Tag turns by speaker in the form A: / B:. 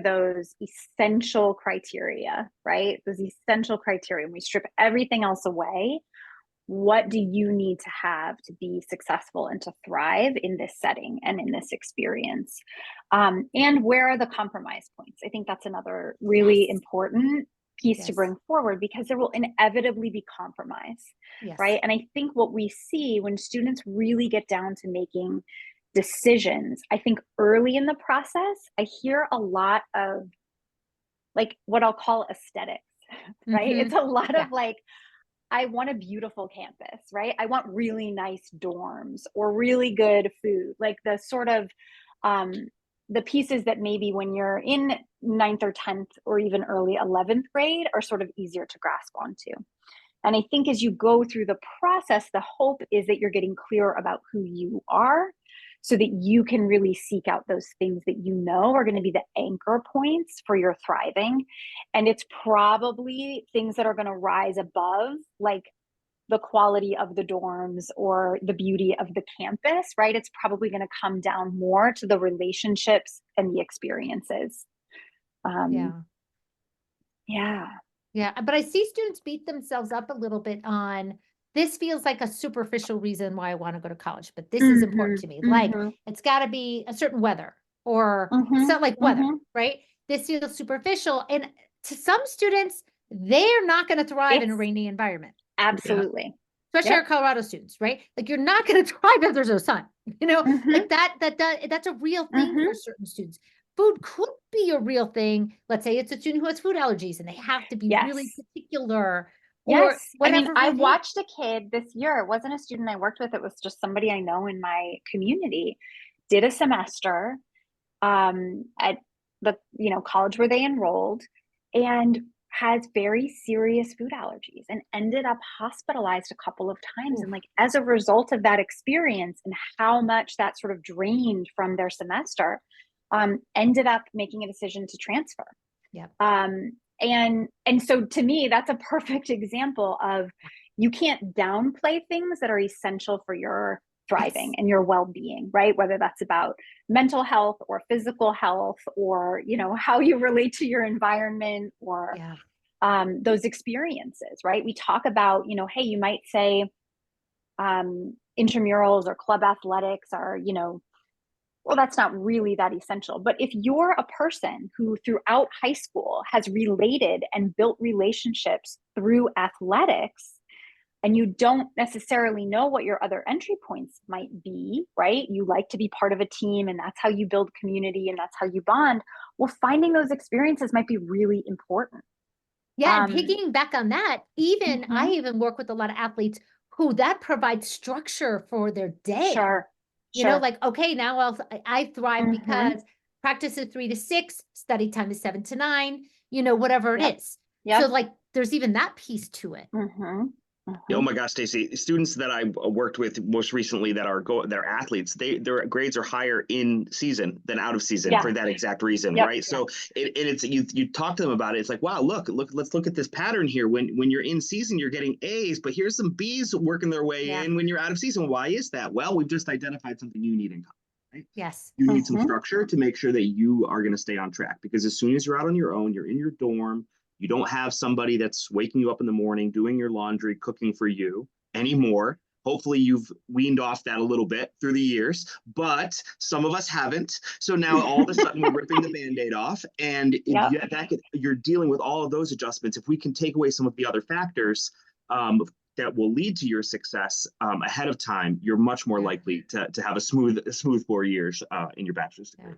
A: those essential criteria, right? Those essential criteria. When we strip everything else away, what do you need to have to be successful and to thrive in this setting and in this experience? And where are the compromise points? I think that's another really
B: Yes.
A: important piece to
B: Yes.
A: bring forward, because there will inevitably be compromise,
B: Yes.
A: right? And I think what we see when students really get down to making decisions, I think early in the process, I hear a lot of like what I'll call aesthetics, right?
B: Hmm.
A: It's a lot
B: Yeah.
A: of like, I want a beautiful campus, right? I want really nice dorms or really good food, like the sort of um, the pieces that maybe when you're in ninth or 10th or even early 11th grade are sort of easier to grasp onto. And I think as you go through the process, the hope is that you're getting clear about who you are so that you can really seek out those things that you know are going to be the anchor points for your thriving. And it's probably things that are going to rise above, like the quality of the dorms or the beauty of the campus, right? It's probably going to come down more to the relationships and the experiences. Um,
B: Yeah.
A: yeah.
B: Yeah. But I see students beat themselves up a little bit on this feels like a superficial reason why I want to go to college, but this is important
A: Mm-hmm,
B: to me. Like
A: mm-hmm,
B: it's got to be a certain weather or it's
A: mm-hmm,
B: not like weather,
A: mm-hmm.
B: right? This feels superficial. And to some students, they're not going to thrive in a
A: It's
B: rainy environment,
C: Yeah.
A: absolutely.
B: especially
A: Yep.
B: our Colorado students, right? Like you're not going to thrive if there's no sun,
A: Mm-hmm,
B: like that's a real thing for
A: mm-hmm.
B: certain students. Food could be a real thing. Let's say it's a student who has food allergies and they have to be really
A: Yes.
B: particular or
A: Yes. I mean,
B: whatever
A: I
B: it is.
A: watched a kid this year. It wasn't a student I worked with. It was just somebody I know in my community. Did a semester at the college where they enrolled, and has very serious food allergies and ended up hospitalized a couple of times.
B: Oof.
A: And like as a result of that experience and how much that sort of drained from their semester, ended up making a decision to transfer.
B: Yep.
A: And so to me, that's a perfect example of you can't downplay things that are essential for your thriving
B: Yes.
A: and your well-being, right? Whether that's about mental health or physical health or how you relate to your environment or
B: Yeah.
A: those experiences, right? We talk about, hey, you might say intramurals or club athletics are, well, that's not really that essential. But if you're a person who throughout high school has related and built relationships through athletics, and you don't necessarily know what your other entry points might be, right? You like to be part of a team, and that's how you build community and that's how you bond. Well, finding those experiences might be really important.
B: Yeah. And
A: Um,
B: picking back on that, even I
A: mhm,
B: even work with a lot of athletes who that provides structure for their day.
A: sure, sure.
B: Like, okay, now I thrive
A: Hmm.
B: because practice is 3 to 6, study time is 7 to 9, whatever it
A: Yep,
B: is. So
A: yep.
B: like there's even that piece to it.
A: Hmm.
C: Oh
A: Hmm.
C: my gosh, Stacey, students that I worked with most recently they're athletes, their grades are higher in season than out of season
A: Yeah,
C: for that exact reason,
A: yep.
C: right?
B: Yeah.
C: So it's you talk to them about it. It's like, wow, look, let's look at this pattern here. When you're in season, you're getting A's, but here's some B's working their way
B: Yeah.
C: in when you're out of season. Why is that? Well, we've just identified something you need in college, right?
B: Yes.
C: You need some
A: Hmm.
C: structure to make sure that you are going to stay on track because as soon as you're out on your own, you're in your dorm, you don't have somebody that's waking you up in the morning, doing your laundry, cooking for you anymore. Hopefully, you've weaned off that a little bit through the years, but some of us haven't. So now all of a sudden we're ripping the band-aid off, and
A: Yep.
C: you're dealing with all of those adjustments. If we can take away some of the other factors that will lead to your success ahead of time, you're much more
B: Yeah.
C: likely to have a smooth 4 years in your bachelor's degree.
B: Yeah.